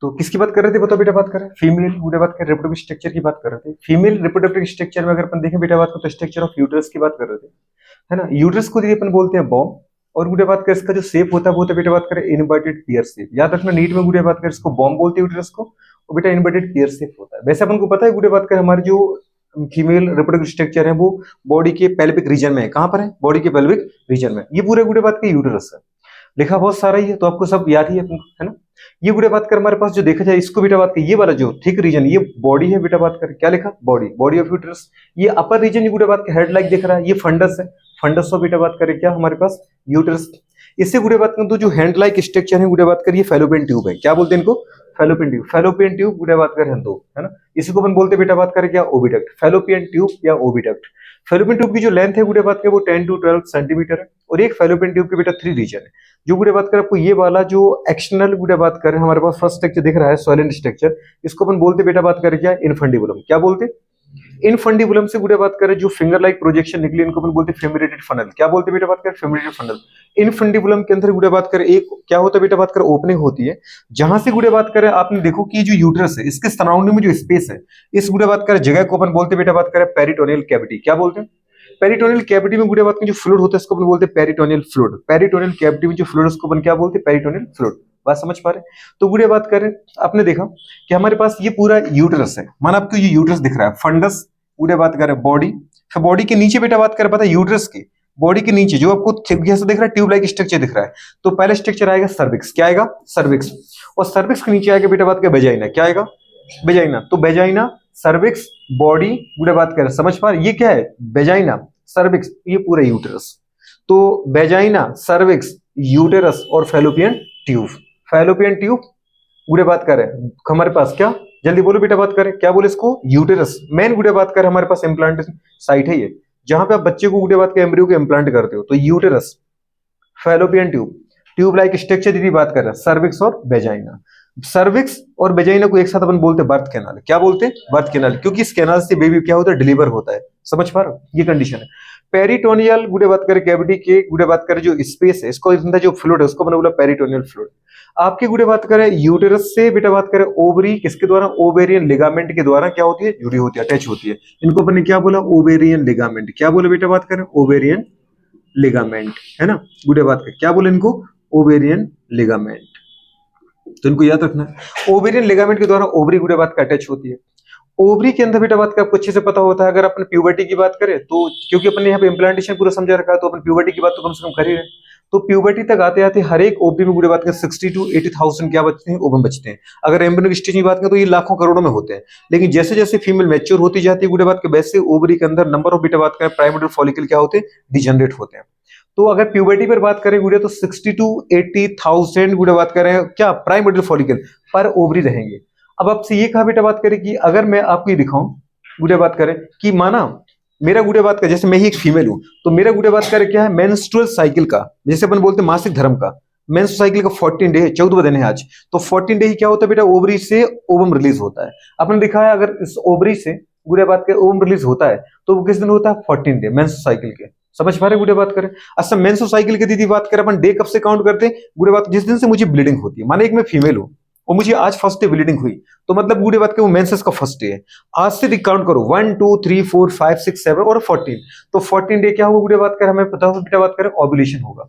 तो किसकी बात कर रहे थे बताओ बेटा, बात कर रहे हैं फीमेल गुड़े बात कर रिप्रोडक्टिव स्ट्रक्चर की बात कर रहे थे। फीमेल रिप्रोडक्टिव स्ट्रक्चर में अगर अपन देखें बेटा बात को, तो स्ट्रक्चर ऑफ यूटरस की बात कर रहे थे, है ना। यूटरस को दीदी अपन बोलते हैं बॉम्ब, और गुड़े बात कर इसका जो शेप होता है वो होता है बेटा बात करें इनवर्टेड पियर शेप। याद रखना नीट में गुड़े बात कर इसको बॉम्ब बोलते हैं यूटरस को, और बेटा इनवर्टेड पियर शेप होता है। वैसे अपन को पता है गुड़े बात कर हमारी जो फीमेल रिप्रोडक्टिव स्ट्रक्चर है वो बॉडी के पेल्विक रीजन में है। कहां पर है? बॉडी के पेल्विक रीजन में। ये पूरे गुड़े बात का यूटरस है। लिखा बहुत सारा ही है तो आपको सब याद ही है ना। ये गुड़े बात कर हमारे पास जो देखा जाए इसको बेटा बात कर, ये वाला जो थिक रीजन ये बॉडी है बेटा बात कर, क्या लिखा? Body, body of uterus. ये अपर रीजन ये गुड़े बात का हेड लाइक दिख रहा है, ये फंडस है। फंडस ऑफ बेटा बात करें क्या हमारे पास? यूटरस। इससे गुड़े बात करें तो जो हैंड लाइक स्ट्रक्चर है गुड़े बात कर, ये फेलोपियन ट्यूब है। क्या बोलते हैं इनको? Fallopian tube. फेलोपियन ट्यूब गुड़े बात कर दो, है ना। इसको अपन बोलते बेटा बात करें क्या? ओविडक्ट। फेलोपियन ट्यूब या ओविडक्ट। फेलोपियन ट्यूब की जो लेंथ है गुड़े बात कर वो 10 to 12 सेंटीमीटर है, और एक फेलोपियन ट्यूब के बेटा 3 रीजन है। जो गुड़े बात कर आपको ये वाला जो एक्सटर्नल गुड़े बात करें हमारे पास फर्स्ट स्ट्रक्चर दिख रहा है सॉइलेंट स्ट्रक्चर, इसको अपन बोलते बेटा बात करें क्या? इनफंडिबुलम। क्या बोलते? इनफंडिबुलम से गुड़े बात करें जो फिंगर लाइक प्रोजेक्शन निकली इनको अपन बोलते फेमरेटेड फनल। क्या बोलते बेटा बात करें? फेमरेटेड फनल। इनफंडिबुलम के अंदर गुड़े बात करें एक क्या होता है बेटा बात करें? ओपनिंग होती है, जहां से गुड़े बात करें आपने देखो कि जो यूट्रस है इसके सराउंडिंग में जो स्पेस है, इस गुड़े बात करें जगह को अपन बोलते बेटा बात करें पेरिटोनियल कैविटी। क्या बोलते हैं? पेरिटोनियल कैविटी में गुड़े बात में जो फ्लूइड होता है इसको अपन बोलते हैं पेरिटोनियल फ्लूइड। पेरिटोनियल कैविटी में जो फ्लूइड उसको अपन क्या बोलते हैं? Peritoneal fluid. बात समझ पा रहे हैं? तो गुड़े बात करें आपने देखा कि हमारे पास ये पूरा यूट्रस है, माना आपको ये यूट्रस दिख रहा है, फंडस गुड़े बात करें बॉडी, फिर बॉडी के नीचे बेटा बात करें पता है यूट्रस के बॉडी के नीचे जो आपको जैसा दिख रहा है ट्यूब लाइक स्ट्रक्चर दिख रहा है, तो पहले स्ट्रक्चर आएगा सर्विक्स। क्या आएगा? सर्विक्स। और सर्विक्स के नीचे आएगा बेटा बात करें वेजाइना। क्या आएगा? वेजाइना। तो वेजाइना, सर्विक्स, बॉडी गुड़े बात करें, समझ पा रहे? ये क्या है? वेजाइना, सर्विक्स, ये पूरा यूटेरस। तो वेजाइना, सर्विक्स, यूटेरस और फेलोपियन ट्यूब। फेलोपियन ट्यूब गुड़े बात करें हमारे पास क्या? जल्दी बोलो बेटा बात करें क्या बोले इसको? यूटेरस। मेन गुड़े बात करें हमारे पास इम्प्लांटेशन साइट है ये, जहां पे आप बच्चे को गुड़े बात के एम्ब्रियो को इम्प्लांट करते हो। तो uterus, fallopian tube, tube like structure दीदी बात कर रहे हैं, सर्विक्स और वेजाइना। सर्विक्स और वेजाइना को एक साथ अपन बोलते हैं बर्थ कैनाल। क्या बोलते हैं? बर्थ कैनाल, क्योंकि इस कैनाल से बेबी क्या होता है? डिलीवर होता है। समझ पा रहे हो? ये कंडीशन है। पेरिटोनियल गुड़े बात करें कैविटी के गुड़े बात करें जो स्पेस है इसको अंदर जो फ्लूइड है उसको मैंने बोला पेरिटोनियल फ्लूइड। आपकी गुड़े बात करें यूटेरस से बेटा बात करें ओवरी किसके द्वारा? ओवेरियन लिगामेंट के द्वारा क्या होती है? जुड़ी होती है, अटैच होती है। इनको अपन ने क्या बोला? Ovarian ligament. क्या बोले बेटा बात करें? ओवेरियन लिगामेंट, है ना। गुड़े बात करें क्या बोले इनको? Ovarian ligament. तो इनको याद रखना है। ओवेरियन लिगामेंट के द्वारा ओवरी गुड़े बात का अटैच होती है। ओवरी के अंदर बेटा बात का आपको अच्छे से पता होता है। अगर अपन प्यूबर्टी की बात करें तो क्योंकि अपन ने यहाँ पे इम्प्लांटेशन पूरा समझा रखा है तो अपन प्यूबर्टी की बात तो कम से कम कर ही रहे। तो प्यूबर्टी तक आते आते हर एक ओवरी में गुड़े बात करें 60 to 80,000 क्या बचते हैं? ओवम बचते हैं। अगर एम्ब्रियो स्टेज की बात करें तो ये लाखों करोड़ों में होते हैं। लेकिन जैसे जैसे फीमेल मैच्योर होती जाती है गुड़े बात के, वैसे ओवरी के अंदर नंबर ऑफ बेटा बात करें प्राइमरी फॉलिकल क्या होते हैं? डिजनरेट होते हैं। तो अगर प्यूबर्टी पर बात करें गुड़े तो 60 to 80,000 गुड़े बात करें क्या? प्राइमरी फॉलिकल पर ओवरी रहेंगे। अब आपसे ये कहा बेटा बात करें कि अगर मैं आपको ये दिखाऊं गुड़े बात करें कि माना मेरा गुड़े बात कर, जैसे मैं ही एक फीमेल हूं तो मेरा गुड़े बात करें क्या है? मेंस्ट्रुअल साइकिल का, जैसे अपन बोलते हैं मासिक धर्म का, मेंस्ट्रुअल साइकिल का 14 डे है, 14वां दिन है आज। तो 14 डे ही क्या होता है बेटा? ओवरी से ओवम रिलीज होता है। आपने देखा है अगर इस ओवरी से गुड़े बात के ओवम रिलीज होता है तो वो किस दिन होता है? 14 डे मेंस्ट्रुअल साइकिल के। समझ पा रहे गुड़े बात करें? अच्छा मेंस्ट्रुअल साइकिल की दीदी बात करें अपन डे कब से काउंट करते हैं? गुड़े बात जिस दिन से मुझे ब्लीडिंग होती है। माने एक मैं फीमेल हूं और मुझे आज फर्स्ट डे ब्लीडिंग हुई तो मतलब गुड़े बात के वो मेंसेस का फर्स्ट डे है। आज से काउंट करो 1 2 3 4 5 6 7 और 14। तो 14 डे क्या होगा गुड़े बात करें? हमें पता होगा बेटा बात करें ओव्यूलेशन होगा।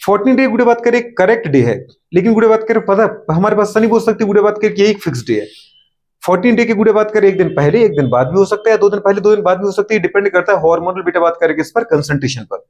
14 डे गुड़े बात करें करेक्ट डे है, लेकिन गुड़े बात करें पता हमारे पास नहीं बोल सकते गुड़े बात करें कि एक फिक्स डे है। 14 डे की गुड़े बात करें एक दिन पहले एक दिन बाद भी हो सकता है, 2 दिन पहले 2 दिन बाद भी हो सकती है, डिपेंड करता है हार्मोनल बेटा बात करें किस पर? कंसंट्रेशन पर।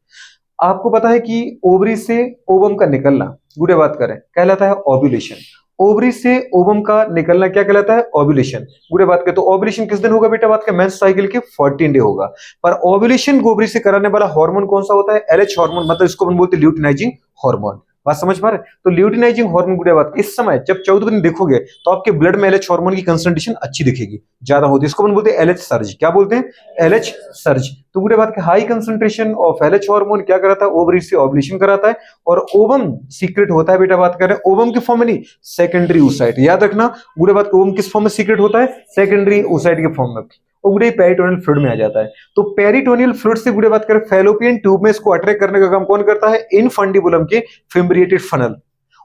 आपको पता है कि ओवरी से ओवम का निकलना गुड़े बात करें कहलाता है ओव्यूलेशन। ओवरी से ओवम का निकलना क्या कहलाता है? ओव्यूलेशन। गुड़े बात करें तो ओव्यूलेशन किस दिन होगा बेटा बात करें? मेंस साइकिल के 14 डे होगा। पर ओव्यूलेशन को ओवरी से कराने वाला हार्मोन कौन सा होता है? एलएच हार्मोन, मतलब इसको अपन बोलते हैं ल्यूटिनाइजिंग हार्मोन। बात समझ पा रहे? तो ल्यूटिनाइजिंग हार्मोन गुड़े बात इस समय जब 14वें दिन देखोगे तो आपके ब्लड में एलएच हार्मोन की कंसंट्रेशन अच्छी दिखेगी, ज्यादा होती है। इसको अपन बोलते हैं एलएच सर्ज। क्या बोलते हैं? LH surge. तो गुड़े बात high concentration of LH hormone क्या कराता है? ओवरी से ओव्यूलेशन कराता है और ओवम सीक्रेट होता है बेटा बात करें ओवम के फॉर्म में नहीं, सेकेंडरी oocyte। याद रखना गुड़े बात ओवम किस फॉर्म में सीक्रेट होता है? सेकेंडरी oocyte के फॉर्म में। और गुड़े पेरिटोनियल फ्लूइड में आ जाता है। तो पेरिटोनियल फ्लूइड से गुड़े बात करें फेलोपियन ट्यूब में इसको अट्रैक्ट करने का काम कौन करता है? इनफंडिबुलम के फिम्ब्रिएटेड फनल।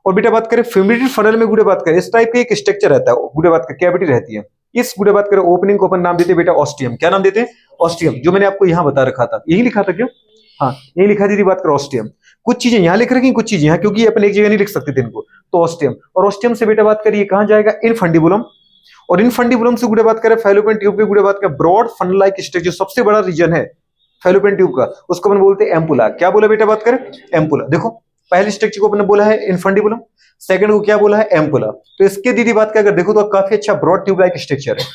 और बेटा बात करें फ्यूमेटेड फनल में गुड़े बात करें इस टाइप का एक स्ट्रक्चर रहता है, गुड़े बात कर कैविटी रहती है। इस गुड़े बात करें ओपनिंग को अपन नाम देते हैं बेटा ऑस्टियम। क्या नाम देते हैं? ऑस्टियम। जो मैंने आपको यहाँ बता रखा था, यही लिखा था क्यों? हाँ यही लिखा थी बात करें ऑस्टियम। कुछ चीजें यहाँ लिख रखी, कुछ चीजें यहाँ, क्योंकि अपन एक जगह नहीं लिख सकते थे इनको, तो ऑस्टियम। और ऑस्टियम से बेटा बात करिए कहाँ जाएगा? इनफंडिबुलम। और इनफंडिबुलम से गुड़े बात करें फैलोपियन ट्यूब के गुड़े बात करें ब्रॉड फनल लाइक स्ट्रक्चर, जो सबसे बड़ा रीजन है फैलोपियन ट्यूब का, उसको अपन बोलते हैं एम्पुला। क्या बोला बेटा बात करें? एम्पुला। देखो पहले स्ट्रक्चर को अपने बोला है इनफंडिबुलम, सेकंड को क्या बोला है? एम्पुला। तो इसके दीदी बात क्या अगर देखो तो काफी अच्छा ब्रॉड ट्यूब लाइक स्ट्रक्चर है।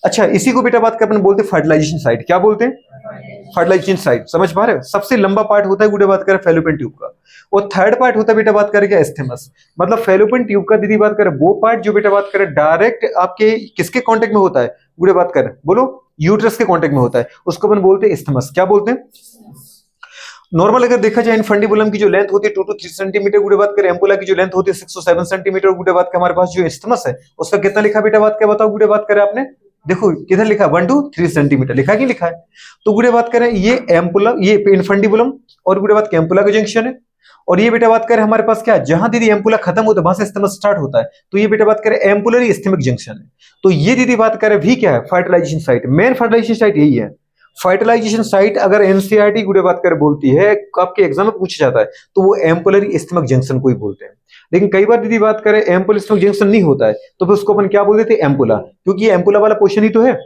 अच्छा इसी को बेटा बात कर अपन बोलते हैं फर्टिलाइजेशन साइट। क्या बोलते हैं? Fertilisation site. समझ पा रहे हो? सबसे लंबा पार्ट होता है गुड़े बात करें फैलोपियन ट्यूब का, और थर्ड पार्ट होता है बेटा बात करें क्या? एस्थेमस। मतलब फैलोपियन ट्यूब का दीदी बात करें वो पार्ट जो बेटा बात करें डायरेक्ट आपके किसके कांटेक्ट में होता है? गुड़े बात करें बोलो, यूट्रस के कांटेक्ट में होता है, उसको अपन बोलते हैं एस्थेमस। क्या बोलते हैं? नॉर्मल अगर देखा जाए इनफंडिबुलम की जो लेंथ होती है 2 to 3 सेंटीमीटर, गुड़े बात करें एम्पुला की जो लेंथ होती है 6 to 7 सेंटीमीटर। गुड़े बात के हमारे पास जो एस्थेमस है उसका कितना लिखा बेटा बात क्या बताओ? गुड़े बात करें आपने देखो किधर लिखा? 1 to 3 सेंटीमीटर लिखा कि लिखा है? तो गुड़े बात करें ये एम्पुला, ये इनफंडिबुलम और गुड़े बात के एम्पुला का जंक्शन है। और ये बेटा बात करें हमारे पास क्या, जहां दीदी एम्पुला खत्म होता है वहां से एस्थेमस स्टार्ट होता है, तो ये बेटा बात करें एम्पुलरी एस्थेमिक जंक्शन है। तो ये दीदी बात करें भी क्या है? Fertilisation site. Main fertilisation site यही है। फर्टिलाइजेशन साइट अगर एनसीईआरटी गुड़े बात कर बोलती है, आपके एग्जाम में पूछा जाता है, तो वो एम्पुलरी एस्थेमिक जंक्शन को ही बोलते हैं। लेकिन कई बार दीदी बात करें एम्पुलर एस्थेमिक जंक्शन नहीं होता है, तो फिर उसको अपन क्या बोल देते हैं? एम्पुला, क्योंकि ये एम्पुला वाला पोर्शन ही तो है।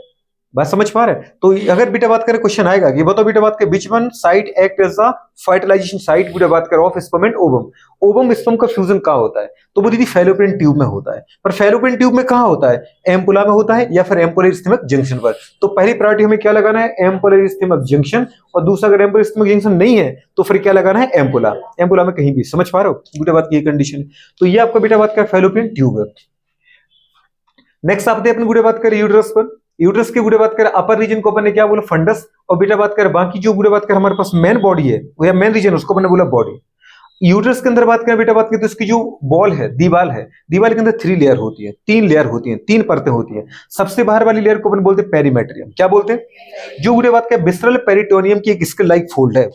बात समझ पा रहे हैं? तो अगर बेटा बात करें क्वेश्चन आएगा कि बताओ बेटा बात करें which one site act as a fertilisation site गुड़े बात करें of sperm and ovum. Ovum sperm का फ्यूजन कहाँ होता है? तो वो दीदी फैलोपियन ट्यूब में होता है। पर फैलोपियन ट्यूब में कहाँ होता है? एम्पुला में होता है या फिर एम्पुलर एस्थेमिक जंक्शन पर। तो पहली प्रायोरिटी हमें क्या लगाना है? Ampullary isthmic junction. और दूसरा अगर एम्पुलर एस्थेमिक जंक्शन नहीं है तो फिर क्या लगाना है? एम्पुला। एम्पुला में कहीं भी। समझ पा रहे हो गुड़े बात की ये कंडीशन? तो ये आपका बेटा बात का फैलोपियन ट्यूब है। नेक्स्ट आते हैं अपने गुड़े बात करें यूट्रस पर। यूट्रस के गुड़े बात करें अपर रीजन को अपन ने क्या बोला? फंडस। और बेटा बात करें बाकी जो गुड़े बात करें हमारे पास मेन बॉडी है वो या मेन रीजन उसको अपन ने बोला बॉडी। यूट्रस के अंदर बात करें बेटा बात करें तो इसकी जो बॉल है, दीवार है, दीवार के अंदर 3 लेयर होती है, 3 लेयर होती है, 3 परतें होती है। सबसे बाहर वाली लेयर को अपन बोलते हैं पेरीमेट्रियम। क्या बोलते हैं? जो गुड़े बात करें विसरल पेरिटोनियम की एक स्किन लाइक फोल्ड है,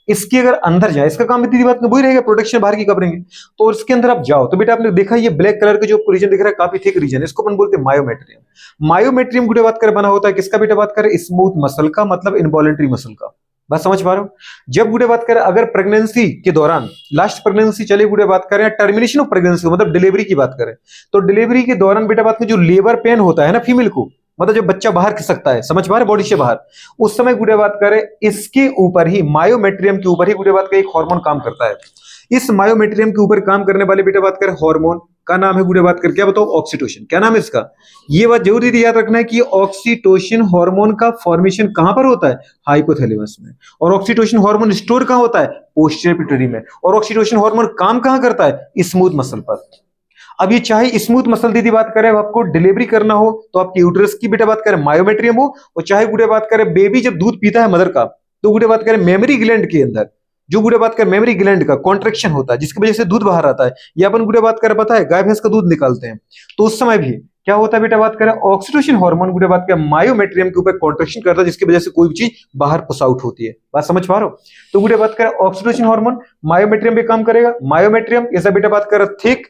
इसके अगर अंदर जाए, इसका काम दीदी बात में वही रहेगा, प्रोटेक्शन बाहर की कवरिंग। तो इसके अंदर आप जाओ तो बेटा आपने देखा ये ब्लैक कलर का जो रीजन दिख रहा है काफी थिक रीजन, इसको अपन बोलते हैं मायोमेट्रियम। मायोमेट्रियम गुड़े बात कर बना होता है किसका बेटा बात करें? स्मूथ मसल का, मतलब इनवॉलेंट्री मसल का। बात समझ पा रहे हो? जब गुड़े बात करें अगर प्रेगनेंसी के दौरान, लास्ट प्रेगनेंसी चले गुड़े बात करें, टर्मिनेशन ऑफ प्रेगनेंसी मतलब डिलीवरी की बात करें, तो डिलीवरी के दौरान बेटा बात करें जो लेबर पेन होता है ना फीमेल को, मतलब जब बच्चा बाहर खिसकता है, समझ पा रहे बॉडी से बाहर, उस समय गुड़े बात करें इसके ऊपर ही, मायोमेट्रियम के ऊपर ही गुड़े बात का एक हार्मोन काम करता है। इस मायोमेट्रियम के ऊपर काम करने वाले बेटा बात करें हार्मोन का नाम है गुड़े बात कर क्या बताओ? ऑक्सीटोसिन। क्या नाम है इसका? ये बात जरूर दीदी याद रखना है कि ऑक्सीटोसिन हार्मोन का फॉर्मेशन कहां पर होता है? हाइपोथैलेमस में। और ऑक्सीटोसिन हार्मोन स्टोर कहां होता है? पोस्टीरियर पिट्यूटरी में। और ऑक्सीटोसिन हार्मोन काम कहां करता है? स्मूथ मसल पर। अब ये चाहे स्मूथ मसल दीदी बात करें आपको डिलीवरी करना हो तो आपकी यूट्रस की बेटा बात करें मायोमेट्रियम हो, और चाहे गुड़े बात करें बेबी जब दूध पीता है मदर का, तो गुड़े बात करें मेमोरी ग्लैंड के अंदर जो गुड़े बात करें मेमोरी ग्लैंड का कॉन्ट्रेक्शन होता है जिसकी वजह से दूध बाहर आता है, या अपन गुड़े बात करें पता है गाय भैंस का दूध निकालते हैं, तो उस समय भी क्या होता है बेटा बात करें? ऑक्सीटोसिन हार्मोन गुड़े बात करें मायोमेट्रियम के ऊपर कॉन्ट्रेक्शन करता है जिसकी वजह से कोई भी चीज बाहर पुश आउट होती है। बात समझ पा रहे हो? तो गुड़े बात करें ऑक्सीटोसिन हार्मोन मायोमेट्रियम पे काम करेगा। मायोमेट्रियम ऐसा बेटा बात करें थिक,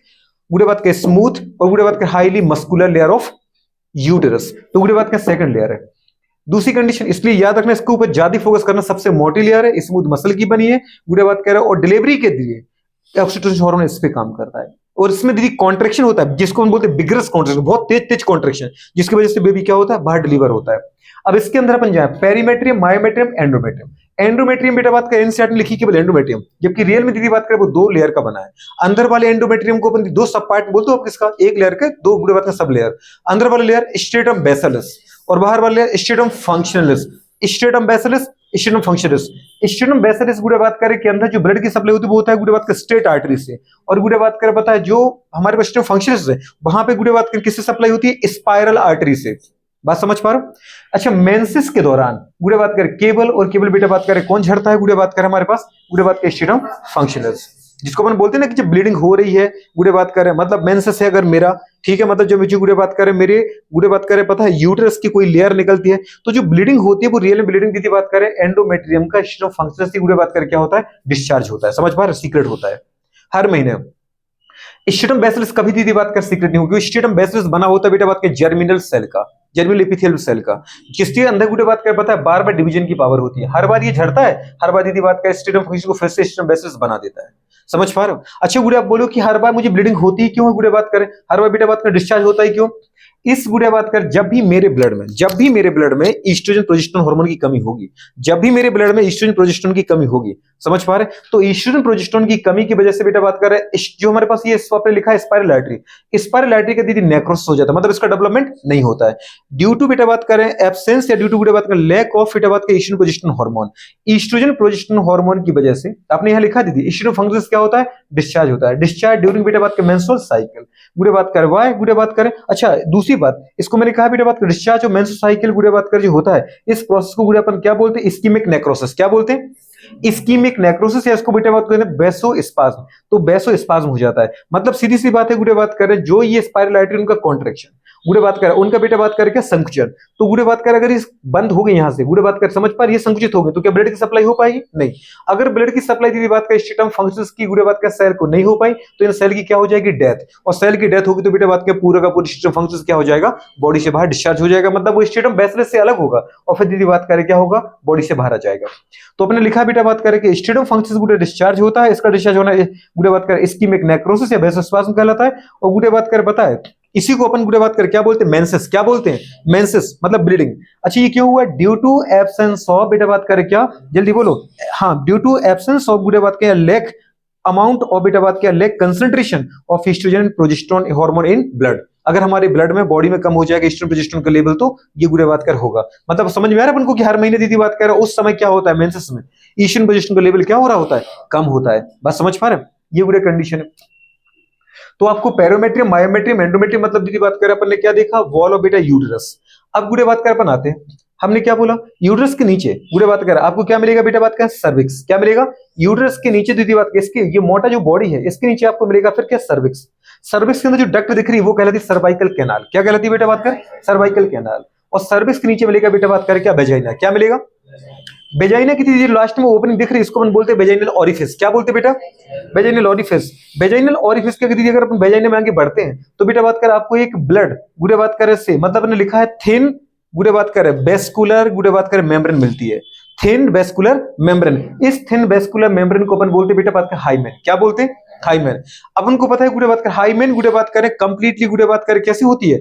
गुड़े बात के स्मूथ, और गुड़े बात के highly muscular layer of uterus. तो गुड़े बात का सेकंड लेयर है। दूसरी कंडीशन इसलिए याद रखना, इसके ऊपर ज्यादा फोकस करना, सबसे मोटी लेयर है, स्मूथ मसल की बनी है, गुड़े बात कह रहे हो, और डिलीवरी के लिए ऑक्सीटोसिन हार्मोन इस पे काम करता है। और इसमें दीदी कॉन्ट्रेक्शन होता है जिसको हम बोलते हैं बिगरस कॉन्ट्रेक्शन, बहुत तेज तेज कॉन्ट्रेक्शन, जिसकी वजह से बेबी क्या होता है? बाहर डिलीवर होता है। अब इसके अंदर अपन जाए पेरीमेट्रियम, मायोमेट्रियम, एंडोमेट्रियम। एंडोमेट्रियम बेटा बात करें एनसीईआरटी में लिखी केवल एंडोमेट्रियम, जबकि रियल में दीदी बात करें वो 2 लेयर का बना है। अंदर वाले एंडोमेट्रियम को अपन 2 सब पार्ट बोलते हो किसका? एक लेयर के 2 गुड़े बात का सब लेयर। अंदर वाला लेयर स्ट्रेटम बेसिलस और बाहर वाला layer stratum functionalis. Stratum basalis, stratum functionalis. Stratum basalis गुड़े बात करें कि अंदर जो ब्लड की सप्लाई होती है वो होता है गुड़े बात का स्ट्रेट आर्टरी से, और गुड़े बात करें पता है जो हमारे पास स्ट्रेटम फंक्शनलिस है वहां पे गुड़े बात करें किससे सप्लाई होती है? स्पाइरल आर्टरी से। बात समझ पा रहे हो? अच्छा मेंसेस के दौरान गुड़े बात करें केबल, और केबल बेटा बात करें कौन झड़ता है? गुड़े बात करें हमारे पास गुड़े बात के स्ट्रेटम फंक्शनलिस, जिसको अपन बोलते हैं ना कि जब ब्लीडिंग हो रही है गुड़े बात करें, मतलब मेंसेस है अगर मेरा, ठीक है, मतलब जब मुझे गुड़े बात करें मेरे गुड़े बात करें पता है यूट्रस की कोई लेयर निकलती है, तो जो ब्लीडिंग होती है वो रियल में ब्लीडिंग दीदी बात करें एंडोमेट्रियम का स्ट्रेटम फंक्शनलिस की गुड़े बात करें क्या होता है? डिस्चार्ज होता है। समझ पा रहे? सीक्रेट होता है हर महीने। स्टेटम बैसिलस कभी दीदी बात कर सीक्रेट नहीं होगी। स्टेटम बैसिलस बना होता है बेटा बात के जर्मिनल सेल का, जर्मिनल एपिथेलियल सेल का, जिसके अंदर गुटे बात कर पता है बार बार डिवीजन की पावर होती है। हर बार ये झड़ता है, हर बार दीदी बात कर स्टेटम को फिर से स्टेटम बैसिलस बना देता है। समझ पा रहे हो? अच्छा गुड़े आप बोलो कि हर बार मुझे ब्लीडिंग होती है क्यों है? गुड़े बात करें हर बार बेटा बात कर डिस्चार्ज होता है क्यों? इस गुड़े बात कर जब भी मेरे ब्लड में ईस्ट्रोजन प्रोजेस्टेरोन हार्मोन की कमी होगी, जब भी मेरे ब्लड में ईस्ट्रोजन प्रोजेस्टेरोन की कमी होगी, समझ पा रहे? तो ईस्ट्रोजन प्रोजेस्टेरोन की कमी की वजह से बेटा बात कर रहे हैं जो हमारे पास ये पे लिखा है स्पाइरल आर्टरी का दीदी नेक्रोसिस हो जाता है, मतलब इसका डेवलपमेंट नहीं होता है ड्यू टू बेटा बात करें एब्सेंस या ड्यू टू बेटा बात करें लैक ऑफ बेटा बात करें oestrogen progesterone hormone. Oestrogen progesterone hormone की वजह से आपने यहां लिखा दीदी ईस्ट्रोजन फंक्शंस क्या होता है? डिस्चार्ज होता है। डिस्चार्ज ड्यूरिंग बेटा बात करें मेंस्ट्रुअल साइकिल। गुड़े बात कर वाई गुड़े बात करें। अच्छा दूसरी बात इसको मैंने कहा बेटा बात कर डिस्चार्ज और मेंस्ट्रुअल साइकिल गुड़े बात कर जो होता है इस प्रोसेस को गुड़े अपन क्या बोलते हैं? Ischaemic necrosis. क्या बोलते हैं? इस्कीमिक नेक्रोसिस या इसको बेटा बात करते हैं बेसोस्पाज्म। तो बेसोस्पाज्म हो जाता है, मतलब सीधी सी बात है गुड़े बात करें जो ये स्पाइरल आर्टरी उनका कॉन्ट्रैक्शन गुड़े बात कर उनका बेटा बात करके संकुचन। तो गुड़े बात कर अगर इस बंद हो गई यहां से गुड़े बात कर समझ पा ये संकुचित हो गए तो क्या ब्लड की सप्लाई हो पाएगी? नहीं। अगर ब्लड की सप्लाई दीदी बात कर स्टेटम फंक्शंस की गुड़े बात कर सेल को नहीं हो पाई तो इन सेल की क्या हो जाएगी? डेथ। और सेल की डेथ होगी तो बेटा बात कर पूरा का पूरा स्टेटम फंक्शंस क्या हो जाएगा? बॉडी से बाहर डिस्चार्ज हो जाएगा, मतलब वो स्टेटम बैसिलस से अलग होगा और फिर दीदी बात करें क्या होगा? बॉडी से बाहर आ जाएगा। तो अपने लिखा बेटा बात करें कि स्टेटम फंक्शंस गुड़े डिस्चार्ज होता है, इसका डिस्चार्ज होना गुड़े बात कर इस्कीमिक नेक्रोसिस या बेसोस्पाज्म कहलाता है। और गुड़े बात कर पता है इसी को अपन गुड़े बात कर क्या बोलते हैं? मेंसेस। क्या बोलते हैं? मेंसेस मतलब ब्लीडिंग। अच्छा ये क्यों हुआ? ड्यू टू एब्सेंस ऑफ बेटा बात कर क्या? जल्दी बोलो। हाँ ड्यू टू एब्सेंस ऑफ गुड़े बात कर लेक अमाउंट ऑफ बेटा बात कर लेक concentration of oestrogen progesterone hormone in blood. अगर हमारे ब्लड में बॉडी में कम हो जाएगा ईस्ट्रोजन प्रोजेस्टेरोन का लेवल तो ये गुड़े बात कर होगा। मतलब समझ में आ रहा है अपन को कि हर महीने दीदी बात कर रहा है उस समय क्या होता है? मेंसेस में ईस्ट्रोजन प्रोजेस्टेरोन का लेवल क्या हो रहा होता है? कम होता है। बस समझ पा रहे हैं? ये गुड़े कंडीशन है। तो आपको पेरोमेट्रियम मायोमेट्रियम एंडोमेट्रियम मतलब दीदी बात करें अपन ने क्या देखा? वॉल ऑफ बेटा यूटेरस। अब गुड़े बात कर अपन आते हैं हमने क्या बोला? यूटेरस के नीचे गुड़े बात कर आपको क्या मिलेगा बेटा बात कर? सर्विक्स। क्या मिलेगा? यूटेरस के नीचे दीदी बात इसके ये मोटा जो बॉडी है इसके नीचे आपको मिलेगा फिर क्या? सर्विक्स। सर्विक्स के अंदर जो डक्ट दिख रही है वो कहलाती है सर्वाइकल कैनाल। क्या कहलाती है बेटा बात कर? Cervical canal. और सर्विक्स के नीचे मिलेगा बेटा बात कर क्या? वेजाइना। क्या मिलेगा? वेजाइना की दीजिए लास्ट में ओपनिंग दिख रही है इसको अपन बोलते हैं वेजाइनल ओरिफिस। क्या बोलते हैं बेटा? Vaginal orifice. वेजाइनल ओरिफिस के दीजिए अगर अपन वेजाइना में आगे बढ़ते हैं तो बेटा बात कर आपको एक ब्लड गुड़े बात करे से मतलब अपने लिखा है थिन गुड़े बात करे वेस्कुलर गुड़े बात करे मेम्ब्रेन मिलती है। Thin vascular membrane. इस थिन वेस्कुलर मेम्ब्रेन को अपन बोलते हैं बेटा बात कर हाइमेन। क्या बोलते हैं? हाइमेन। अपन को पता है गुड़े बात कर हाइमेन गुड़े बात करें कंप्लीटली गुड़े बात करें कैसी होती है?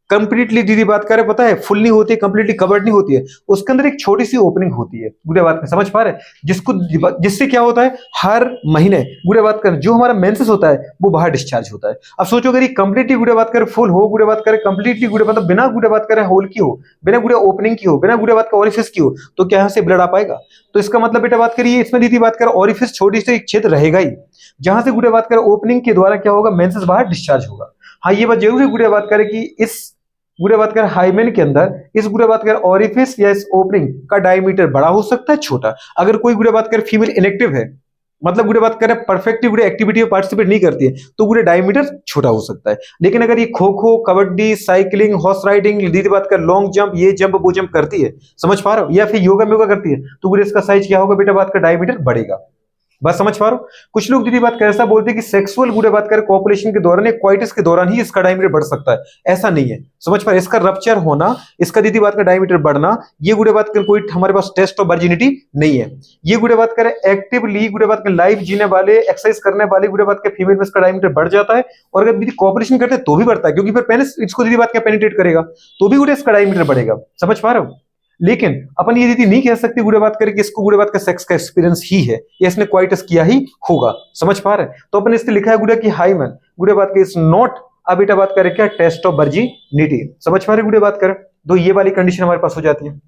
कंप्लीटली दीदी बात करें पता है फुल नहीं होती है, कंप्लीटली कवर्ड नहीं होती है, उसके अंदर एक छोटी सी ओपनिंग होती है गुड़े बात कर। समझ पा रहे? जिसको जिससे क्या होता है हर महीने गुड़े बात कर जो हमारा मेंसेस होता है वो बाहर डिस्चार्ज होता है। अब सोचो अगर ये कंप्लीटली गुड़े बात कर फुल हो गुड़े बात करे कंप्लीटली गुड़े मतलब बिना गुड़े बात करे होल की हो, बिना गुड़े ओपनिंग की हो, बिना गुड़े बात का ओरिफिस की हो तो क्या यहाँ से ब्लड आ पाएगा? तो इसका मतलब बेटा बात करिए इसमें दीदी बात कर ओरिफिस छोटी सी एक क्षेत्र रहेगा ही जहां से गुड़े बात कर ओपनिंग के द्वारा क्या होगा? मेंसेस बाहर डिस्चार्ज होगा। हाँ ये बात जरूर है गुड़े बात करें कि इस गुड़े बात कर हाइमेन के अंदर इस गुड़े बात कर ओरिफिस या इस ओपनिंग का डायमीटर बड़ा हो सकता है छोटा। अगर कोई गुड़े बात कर फीमेल इनएक्टिव है मतलब गुड़े बात करें परफेक्टली गुड़े एक्टिविटी में पार्टिसिपेट नहीं करती है तो गुड़े डायमीटर छोटा हो सकता है। लेकिन अगर ये kho kho kabaddi cycling horse riding दीदी बात कर लॉन्ग जंप ये जंप वो जंप करती है समझ पा रहे हो या फिर योगा करती है तो गुड़े इसका साइज क्या होगा बेटा बात का? डायमीटर बढ़ेगा। बस समझ पा रहे हो? कुछ लोग दीदी बात कैसा बोलते हैं कि सेक्सुअल गुड़े बात करें कॉपुलेशन के दौरान या क्वाइटिस के दौरान ही इसका डायमीटर बढ़ सकता है। ऐसा नहीं है। समझ पा रहे? इसका रप्चर होना इसका दीदी बात का डायमीटर बढ़ना ये गुड़े बात कर कोई हमारे पास टेस्ट ऑफ वर्जिनिटी नहीं है। ये गुड़े बात करें एक्टिवली गुड़े बात कर लाइफ जीने वाले एक्सरसाइज करने वाले गुड़े बात के फीमेल में इसका डायमीटर बढ़ जाता है और अगर दीदी कॉपुलेशन करते हैं तो भी बढ़ता है क्योंकि फिर पेनिस इसको दीदी बात क्या पेनिट्रेट करेगा तो भी गुड़े इसका डायमीटर बढ़ेगा। समझ पा रहे हो? लेकिन अपन ये दीदी नहीं कह सकते गुड़े बात करें कि इसको गुड़े बात का सेक्स का एक्सपीरियंस ही है या इसने क्वाइटस किया ही होगा। समझ पा रहे? तो अपन इसने लिखा है गुड़े की हाइमन गुड़े बात के इज नॉट अब बेटा बात करें क्या? Test of virginity. समझ पा रहे गुड़े बात करें? तो ये वाली कंडीशन हमारे पास हो जाती है।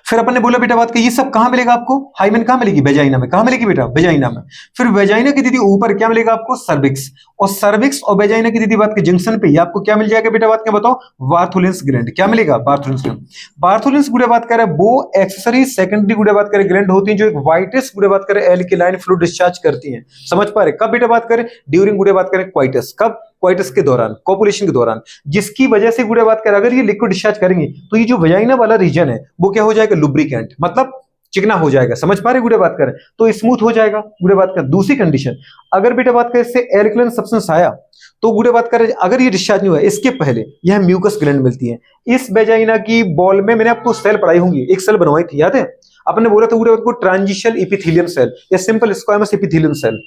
फिर अपन ने बोला बेटा बात कि ये सब कहां मिलेगा आपको? हाइमेन कहां मिलेगी? वेजाइना में। कहां मिलेगी बेटा? वेजाइना में। फिर वेजाइना की दीदी ऊपर क्या मिलेगा आपको? सर्विक्स। और सर्विक्स और वेजाइना की दीदी बात के जंक्शन पे आपको क्या मिल जाएगा बेटा बात क्या बताओ? Bartholin's gland. क्या मिलेगा? Bartholin's gland. बार्थोलिन्स गुड़े बात करें वो एक्सेसरी सेकेंडरी गुड़े बात करें ग्लैंड होती है जो एक व्हाइटिश गुड़े बात करें एल्किलाइन फ्लूइड डिस्चार्ज करती हैं। समझ पा रहे? कब बेटा बात करें? ड्यूरिंग गुड़े बात करें क्वाइटस। कब? क्वाइटस के दौरान कॉपुलेशन के दौरान जिसकी वजह से गुड़े बात करें अगर ये लिक्विड डिस्चार्ज करेंगे तो ये जो वेजाइना वाला रीजन है वो क्या हो जाएगा? लुब्रिकेंट मतलब चिकना हो जाएगा। समझ पा रहे गुड़े बात करें, तो स्मूथ हो जाएगा गुड़े बात करें। दूसरी कंडीशन, अगर बेटा बात करें इससे एल्कलाइन सब्सटेंस आया तो गुड़े बात करें अगर ये डिस्चार्ज नहीं हुआ इसके पहले यह म्यूकस ग्लैंड मिलती है। इस वेजाइना की बॉल में मैंने आपको सेल पढ़ाई होंगी, एक सेल बनवाई थी, याद है? आपने बोला था गुड़े बात को ट्रांजिशन एपिथेलियम सेल या सिंपल स्क्वायमस एपिथेलियम सेल।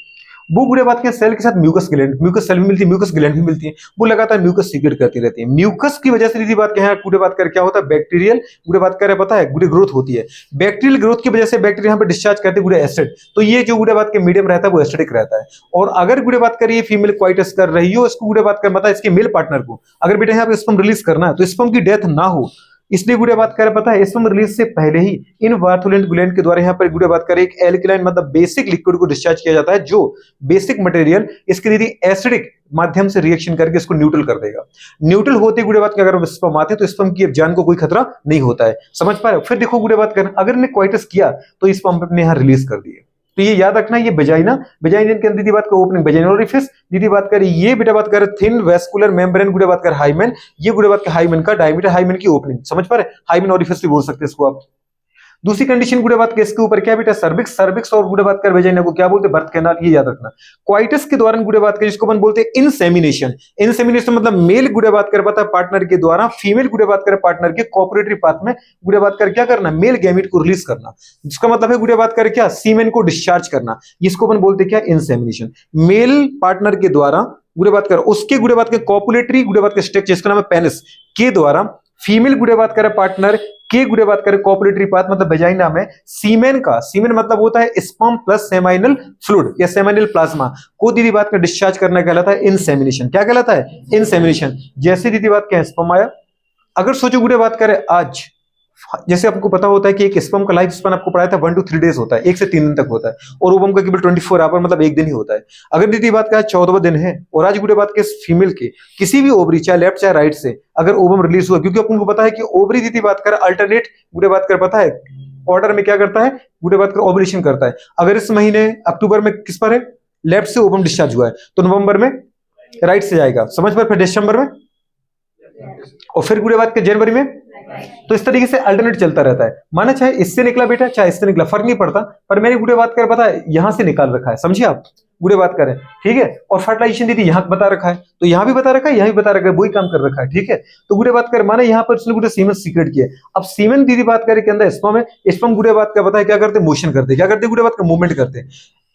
वो गुड़े बात के सेल के साथ म्यूकस ग्लैंड, म्यूकस सेल भी मिलती है, म्यूकस ग्लैंड भी मिलती है, वो लगातार म्यूकस सीक्रेट करती रहती है। म्यूकस की वजह से दीदी बात क्या है, गुड़े बात कर क्या होता है, बैक्टीरियल गुड़े बात कर पता है गुड़े ग्रोथ होती है। बैक्टीरियल ग्रोथ की वजह से बैक्टीरिया यहाँ पे डिस्चार्ज करते हैं गुड़े एसिड, तो ये जो गुड़े बात के मीडियम रहता है वो एसिडिक रहता है। और अगर गुड़े बात करिए फीमेल क्वाइटस कर रही हो, इसको गुड़े बात कर मतलब इसके मेल पार्टनर को अगर बेटा यहाँ पे स्पर्म रिलीज करना है तो स्पर्म की डेथ ना हो, इसलिए गुड़े बात करें पता है स्पर्म रिलीज से पहले ही इन बार्थोलेंट ग्लैंड के द्वारा यहाँ पर गुड़े बात करें एक एल्कलाइन मतलब बेसिक लिक्विड को डिस्चार्ज किया जाता है, जो बेसिक मटेरियल इसके यदि एसिडिक माध्यम से रिएक्शन करके इसको न्यूट्रल कर देगा। न्यूट्रल होते गुड़े बात के अगर स्पर्म आते हैं तो स्पर्म की जान को कोई खतरा नहीं होता है। समझ पा रहे हो? फिर देखो गुड़े बात करें अगर ने क्वाइटस किया तो स्पर्म अपने यहाँ रिलीज कर दिए, तो ये याद रखना, ये वेजाइना, वेजाइना के अंदर दीदी बात कर ओपनिंग वेजाइनल ओरिफिस, दीदी बात करें ये बेटा बात करें थिन वेस्कुलर मेम्ब्रेन गुड़े बात कर हाइमेन, ये गुड़े बात के हाइमेन का डायमीटर, हाइमेन की ओपनिंग। समझ पा रहे? हाइमेन ओरिफिस भी बोल सकते हैं इसको आप। दूसरी कंडीशन गुड़े बात के इसके ऊपर क्या बेटा, सर्विक्स, सर्विक्स और गुड़े बात कर वेजाइना को क्या बोलते हैं, बर्थ कैनाल, ये याद रखना। क्वाइटस के दौरान गुड़े बात कर जिसको अपन बोलते हैं इंसेमिनेशन, इंसेमिनेशन मतलब मेल गुड़े बात कर पता है पार्टनर के द्वारा फीमेल गुड़े बात कर पार्टनर के कोऑपरेटरी पाथ में गुड़े बात कर क्या करना, मेल गैमीट को रिलीज करना, जिसका मतलब है गुड़े बात कर क्या, सीमेन को डिस्चार्ज करना, इसको अपन बोलते हैं क्या, इंसेमिनेशन। मेल पार्टनर के द्वारा गुड़े बात कर उसके गुड़े बात के कॉपुलेटरी गुड़े बात के स्ट्रक्चर जिसका नाम है पेनिस के द्वारा फीमेल गुड़े बात करे पार्टनर के गुड़े बात करे कोऑपरेटरी पाथ मतलब वेजाइना में सीमेन का, सीमेन मतलब होता है स्पर्म प्लस सेमाइनल फ्लूइड या सेमाइनल प्लाज्मा को दीदी बात का डिस्चार्ज करना कहलाता है इंसेमिनेशन। क्या कहलाता है? इंसेमिनेशन। जैसे दीदी बात क्या है, स्पर्म आया, अगर सोचो गुड़े बात करे आज जैसे आपको पता होता है कि एक स्पर्म का लाइफ स्पैन आपको पढ़ाया था 1 to 3 डेज होता है, 1 से 3 दिन तक होता है, और ओवम का केवल 24 आवर मतलब एक दिन ही होता है। अगर दीदी बात का 14वां दिन है और आज गुड़े बात के फीमेल के किसी भी ओवरी चाहे लेफ्ट चाहे राइट से अगर ओवम रिलीज हुआ, क्योंकि आपको पता है कि ओवरी दीदी बात कर अल्टरनेट गुड़े बात कर पता है ऑर्डर में क्या करता है, गुड़े बात कर ओवुलेशन करता है। अगर इस महीने अक्टूबर में किस पर है, लेफ्ट से ओवम डिस्चार्ज हुआ है तो नवंबर में राइट से जाएगा, समझ पर, फिर दिसंबर में और फिर गुड़े बात के जनवरी में, तो इस तरीके से अल्टरनेट चलता रहता है। माना चाहे इससे निकला बेटा चाहे इससे निकला, फर्क नहीं पड़ता, पर मैंने गुड़े बात कर पता है यहां से निकाल रखा है, समझिए आप गुड़े बात करें, ठीक है। और फर्टिलाइजेशन दीदी यहां बता रखा है तो यहां भी बता रखा है, यहां भी बता रखा है, वही काम कर रखा है, ठीक है। तो गुड़े बात कर माना यहां पर उसने गुड़े सीमेन सीक्रेट किया। अब सीमेन दीदी बात करे के अंदर स्पर्म है, स्पर्म गुड़े बात का पता है क्या करते, मोशन करते, क्या करते गुड़े बात का, मूवमेंट करते।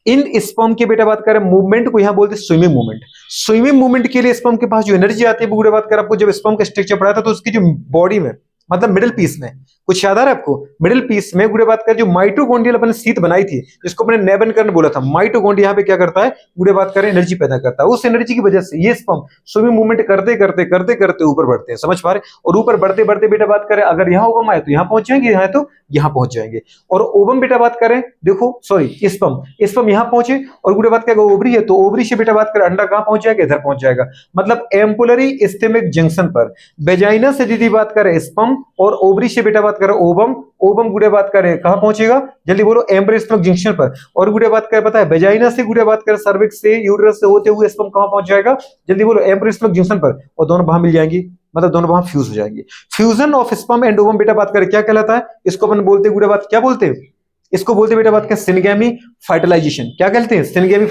इन स्पर्म के बेटा बात करें मूवमेंट को यहां बोलते हैं स्विमिंग मूवमेंट। स्विमिंग मूवमेंट के लिए स्पर्म के पास जो एनर्जी आती है वो गुड़े बात कर आपको जब स्पर्म का स्ट्रक्चर पढ़ा था तो उसकी जो बॉडी में मतलब मिडिल पीस में कुछ याद आ रहा है आपको, मिडिल पीस में गुड़े बात कर जो माइटोकॉन्ड्रियल अपने सीट बनाई थी जिसको अपने नेबनकर्न बोला था, माइटोकॉन्ड्रिया यहाँ पे क्या करता है गुड़े बात करें एनर्जी पैदा करता है। उस एनर्जी की वजह से ये स्पर्म स्विमिंग मूवमेंट करते करते करते करते ऊपर बढ़ते हैं, समझ पा रहे। और ऊपर बढ़ते बढ़ते बेटा बात करें अगर यहाँ ओवम आए तो यहाँ पहुंच जाएंगे, यहाँ तो यहाँ पहुंच जाएंगे। और ओवम बेटा बात करें देखो सॉरी स्पर्म यहाँ पहुंचे और गुड़े बात क्या ओवरी है तो ओवरी से बेटा बात करें अंडा कहाँ पहुंच जाएगा, इधर पहुंच जाएगा। मतलब एम्पुलरी स्टेमिक जंक्शन पर वेजाइना से दीदी बात करें स्पर्म और ओवरी से बेटा बात करें ओवम, ओवम गुड़े बात करें कहां पहुंचेगा, जल्दी बोलो, एम्ब्रियो स्टमक जंक्शन पर। और गुड़े बात करें पता है वेजाइना से गुड़े बात करें सर्विक्स से यूट्रस से होते हुए स्पर्म कहां पहुंच जाएगा, जल्दी बोलो, एम्ब्रियो स्टमक जंक्शन पर, और दोनों वहां मिल जाएंगी, मतलब दोनों वहां फ्यूज हो जाएंगे। Fusion of sperm and ovum बेटा बात करें क्या कहलाता है, इसको अपन बोलते हैं गुड़े बात क्या बोलते हैं, इसको बोलते बेटा बात क्या, सिनगेमी फर्टिलाइजेशन। क्या कहते हैं, सिनगेमी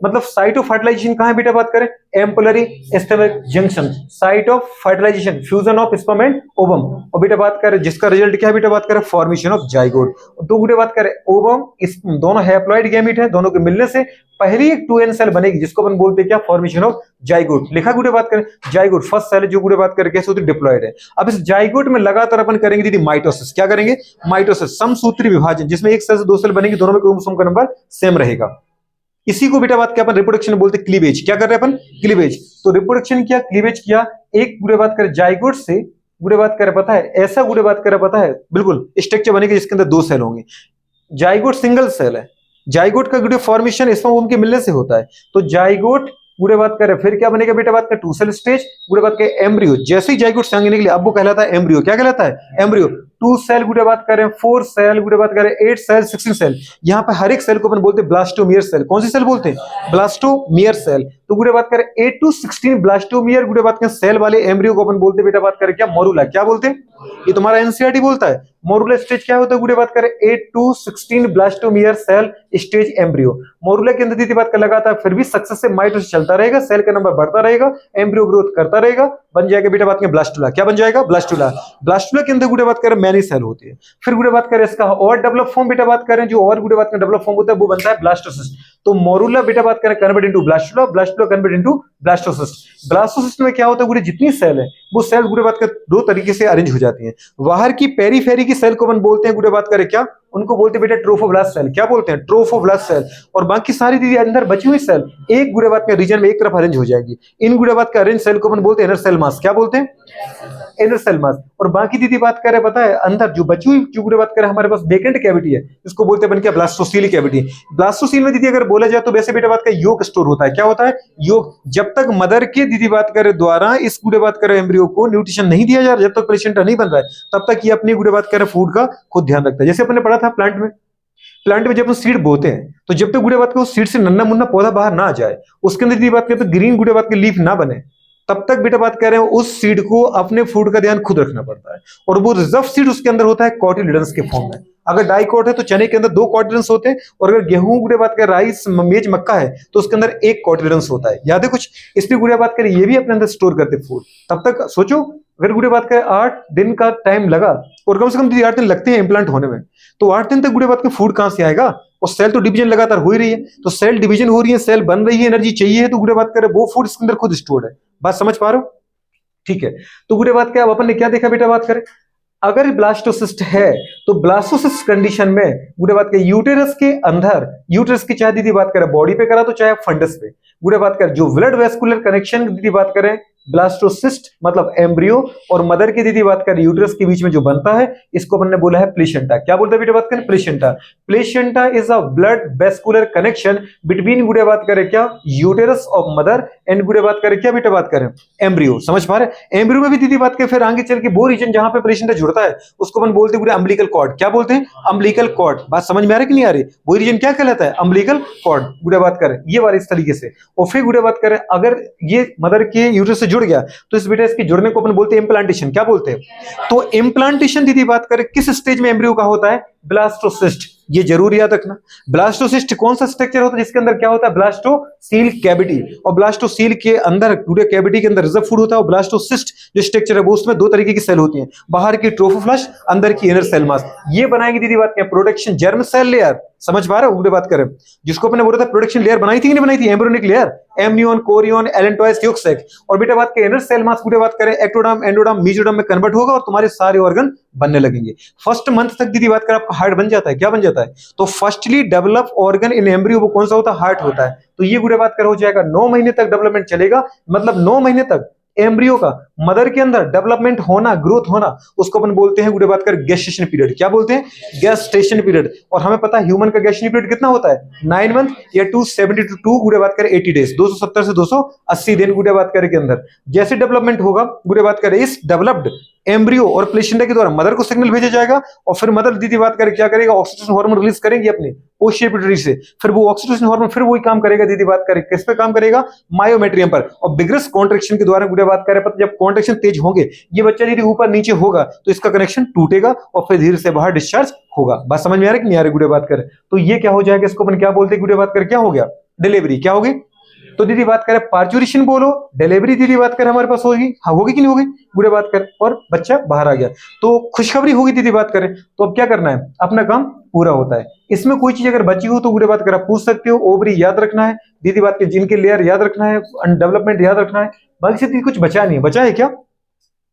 मतलब साइट ऑफ फर्टिलाइजेशन कहां है बेटा बात करें, ampullary stomach junction, site of fertilisation fusion of sperm and ovum. और बेटा बात करें जिसका रिजल्ट क्या है बेटा बात करें, फॉर्मेशन ऑफ जाइगोट। तो गुड़े बात करें ओवम स्पर्म दोनों हैप्लॉइड गैमीट है, दोनों के मिलने से पहली एक 2n सेल बनेगी जिसको अपन बोलते हैं क्या, फॉर्मेशन ऑफ जाइगोट। लिखा गुड़े बात करें जाइगोट फर्स्ट सेल जो गुड़े बात करें कैसे होती है, डिप्लॉयड है। अब इस जाइगोट में लगातार अपन करेंगे दीदी माइटोसिस, क्या करेंगे, माइटोसिस, समसूत्री विभाजन, जिसमें एक सेल से 2 सेल बनेगी, दोनों में क्रोमोसोम का नंबर सेम रहेगा। इसी को बेटा बात क्या अपन रिप्रोडक्शन बोलते हैं, क्लीवेज। क्या कर रहे हैं अपन, क्लीवेज। तो रिप्रोडक्शन किया, क्लीवेज किया, एक गुड़े बात करें जाइगोट से गुड़े बात करें पता है ऐसा गुड़े बात करें पता है बिल्कुल स्ट्रक्चर बनेगा जिसके अंदर 2 सेल होंगे। जाइगोट सिंगल सेल है, जाइगोट का गुड़े फॉर्मेशन स्पर्म ओवम के मिलने से होता है। तो जाइगोट गुड़े बात करें फिर क्या बनेगा बेटा बात करें 2 सेल स्टेज, गुड़े बात करें एम्ब्रियो। जैसे ही जाइगोट से आगे निकले अब वो कहलाता है एम्ब्रियो। क्या कहलाता है, एम्ब्रियो। 2 सेल गुड़े बात करें, 4 सेल गुड़े बात करें, 8 सेल, 16 सेल। यहाँ पे हर एक सेल को अपन बोलते हैं ब्लास्टोमियर सेल। कौन सी सेल बोलते हैं, ब्लास्टोमियर सेल। तो गुड़े बात करें 8 to 16 ब्लास्टोमियर गुड़े बात करें सेल वाले एम्ब्रियो को अपन बोलते हैं बेटा बात करें क्या, मोरूला। क्या बोलते हैं, ये तुम्हारा एनसीईआरटी बोलता है, मोरुला स्टेज क्या होता है गुड़े बात करें 8 to 16 blastomere cell stage embryo. Morula के अंदर दीदी बात कर लगातार फिर भी सक्सेस से माइटोसिस चलता रहेगा, सेल का नंबर बढ़ता रहेगा, एम्ब्रियो ग्रोथ करता रहेगा, बन जाएगा बेटा बात करें ब्लास्टुला। क्या बन जाएगा? ब्लास्टुला। ब्लास्टुला के अंदर गुड़े बात करें मैनी सेल होती है। फिर गुड़े बात करें इसका और डेवलप फॉर्म बेटा बात करें, जो और गुड़े बात करें डेवलप फॉर्म होता है वो बनता है ब्लास्टोसिस्ट। तो मोरुला बेटा बात करें convert into blastula, blastula convert into blastocyst. Blastocyst में क्या होता है गुड़े जितनी सेल है वो सेल गुड़े बात कर दो तरीके से अरेंज हो जाती हैं। बाहर की पेरीफेरी की सेल को अपन बोलते हैं गुड़े बात करें क्या, उनको बोलते हैं बेटा ट्रोफोब्लास्ट सेल। क्या बोलते हैं? Trophoblast cell. और बाकी सारी दीदी अंदर बची हुई सेल एक गुड़े बात के रीजन में एक तरफ अरेंज हो जाएगी। इन गुड़े बात का अरेंज सेल को अपन बोलते हैं इनर सेल मास। क्या बोलते हैं? Inner cell mass. और बाकी दीदी बात करें पता है अंदर जो बची हुई जो गुड़े बात करें हमारे पास वेकेंट कैविटी है, इसको बोलते हैं बन क्या ब्लास्टोसील कैविटी। ब्लास्टोसील में दीदी अगर बोला जाए तो वैसे बेटा बात का योग स्टोर होता है। क्या होता है? योग। जब तक मदर के दीदी बात करें द्वारा इस गुड़े बात करें एम्ब्रियो को न्यूट्रिशन नहीं दिया जा रहा, जब तक प्लेसेंटा नहीं बन रहा है तब तक ये अपनी गुड़े बात करें फूड का खुद ध्यान रखता है। जैसे अपने पढ़ा था प्लांट में जब हम सीड बोते हैं तो जब तक गुड़े बात को सीड से नन्ना मुन्ना पौधा बाहर ना आ जाए, उसके अंदर यदि बात करें तो ग्रीन गुड़े बात के लीफ ना बने, तब तक बेटा बात कर रहे हैं उस सीड को अपने फूड का ध्यान खुद रखना पड़ता है। और वो रिजर्व सीड उसके अंदर होता है कॉटिलिडन्स के फॉर्म में। अगर डाइकोट है तो चने के अंदर 2 कॉटिलिडन्स होते हैं, और अगर गेहूं गुड़े बात कर राइस मेज मक्का है तो उसके अंदर 1 कॉटिलिडन्स होता है। याद है कुछ? इसलिए गुड़े बात करें ये भी अपने अंदर स्टोर करते फूड। तब तक सोचो अगर गुड़े बात करें 8 दिन का टाइम लगा, और कम से कम 8 दिन लगते हैं इम्प्लांट होने में, तो 8 दिन तक गुड़े बात के फूड कहां से आएगा? और सेल तो डिवीजन लगातार हो ही रही है, तो सेल डिवीजन हो रही है, सेल बन रही है, एनर्जी चाहिए, तो गुड़े बात करें वो फूड इसके अंदर खुद स्टोर्ड है। बात समझ पा रहे हो? ठीक है। तो गुड़े बात क्या, अब अपन ने क्या देखा बेटा बात करें, अगर ब्लास्टोसिस्ट है तो ब्लास्टोसिस्ट कंडीशन में गुड़े बात करें यूटेरस के अंदर, यूटेरस की चाहे दीदी बात करें बॉडी पे करा तो चाहे फंडस पे, गुड़े बात करें जो ब्लड वेस्कुलर कनेक्शन दीदी बात करें ब्लास्टोसिस्ट मतलब एम्ब्रियो और मदर की दीदी बात करें यूटेरस के बीच में जो बनता है, इसको अपन ने बोला है प्लेसेंटा। क्या बोलते हैं बेटा बात करें? Placenta. Placenta is a blood vascular connection between गुड़े बात करें क्या यूटेरस ऑफ मदर एंड गुड़े बात करें क्या बेटा बात करें एम्ब्रियो। समझ पा रहे? एम्ब्रियो में भी दीदी बात करें फिर आगे चल के वो रीजन जहां पे प्लेसेंटा जुड़ता है उसको अपन बोलते हैं गुड़े अम्बिलिकल कॉर्ड। क्या बोलते हैं? Umbilical cord. बात समझ में आ रही कि नहीं आ रही? वो रीजन क्या कहलाता है? Umbilical cord. गुड़े बात करें ये वाले इस तरीके से। और फिर गुड़े बात करें अगर ये मदर के यूटेरस से जुड़ गया तो इस बेटा इसके जुड़ने को अपन बोलते हैं इम्प्लांटेशन। क्या बोलते हैं? तो इम्प्लांटेशन दीदी बात करें किस स्टेज में एम्ब्रियो का होता है? ब्लास्टोसिस्ट। ये जरूर याद रखना। ब्लास्टोसिस्ट कौन सा स्ट्रक्चर होता है जिसके अंदर क्या होता है? Blastocoel cavity. और ब्लास्टोसील के अंदर पूरे कैविटी के अंदर रिजर्व फूड होता है। और ब्लास्टोसिस्ट जो स्ट्रक्चर है वो उसमें 2 तरीके की सेल होती हैं, बाहर की ट्रोफोप्लास्ट, अंदर की इनर सेल मास। ये बनाएगी दीदी बात क्या? Protection germ cell layer. समझ पा रहे हो? बात करें जिसको अपने बोला था प्रोटेक्शन लेयर बनाई थी कि नहीं बनाई थी? Embryonic layer, amnion, chorion, allantois, yolk sac. और बेटा बात के इनर सेल मास गुड़े बात करें एक्टोडर्म, एंडोडर्म, मेसोडर्म में कन्वर्ट होगा और तुम्हारे सारे ऑर्गन बनने लगेंगे। फर्स्ट मंथ तक दीदी बात करें आपका हार्ट बन जाता है। क्या बन जाता है? तो firstly develop organ in embryo वो कौन सा होता है? हार्ट होता है। तो ये गुड़े बात कर हो जाएगा 9 महीने तक डेवलपमेंट चलेगा। मतलब 9 महीने तक एम्ब्रियो का मदर के अंदर डेवलपमेंट होना, ग्रोथ होना, उसको अपन बोलते हैं गुड़े बात कर गेस्टेशन पीरियड। क्या बोलते हैं? Gestation period. और हमें पता है ह्यूमन का गेस्टेशन पीरियड कितना होता है? 9 मंथ या 272 गुड़े बात करें 80 डेज, 270 से 280 दिन गुड़े बात करें के अंदर जैसे डेवलपमेंट होगा गुड़े बात करें इस डेवलप्ड एम्ब्रियो और प्लेसेंटा के द्वारा मदर को सिग्नल भेजा जाएगा। और फिर मदर दीदी बात करें क्या करेगा? ऑक्सीटोसिन हार्मोन रिलीज करेंगे अपने पोस्टीरियर पिट्यूटरी से। फिर वो ऑक्सीटोसिन हार्मोन फिर वही काम करेगा दीदी बात करें किस पे काम करेगा? मायोमेट्रियम पर। और बिगरस कॉन्ट्रैक्शन के द्वारा गुड़े बात करें जब कॉन्ट्रैक्शन तेज होंगे ये बच्चा यदि ऊपर नीचे होगा तो इसका कनेक्शन टूटेगा और फिर धीरे से बाहर डिस्चार्ज होगा। बात समझ में आ रही कि नहीं आ रही? गुड़े बात करें तो ये क्या हो जाएगा? इसको अपन क्या बोलते हैं? गुड़े बात करें क्या हो गया? डिलीवरी। क्या होगी? तो दीदी बात करें पार्चुरेशन बोलो, डिलीवरी दीदी बात करें हमारे पास होगी। हाँ होगी कि नहीं होगी? गुड़े बात करें और बच्चा बाहर आ गया तो खुशखबरी होगी दीदी बात करें। तो अब क्या करना है? अपना काम पूरा होता है। इसमें कोई चीज अगर बची हो तो गुड़े बात करें पूछ सकते हो। ओवरी याद रखना है, दीदी बात के जिनके लेयर याद रखना है, डेवलपमेंट याद रखना है। बाकी से कुछ बचा नहीं है। बचा है क्या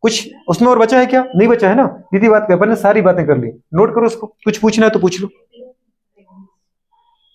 कुछ उसमें? और बचा है क्या? नहीं बचा है ना? दीदी बात कर अपन ने सारी बातें कर ली। नोट करो उसको, कुछ पूछना है तो पूछ लो।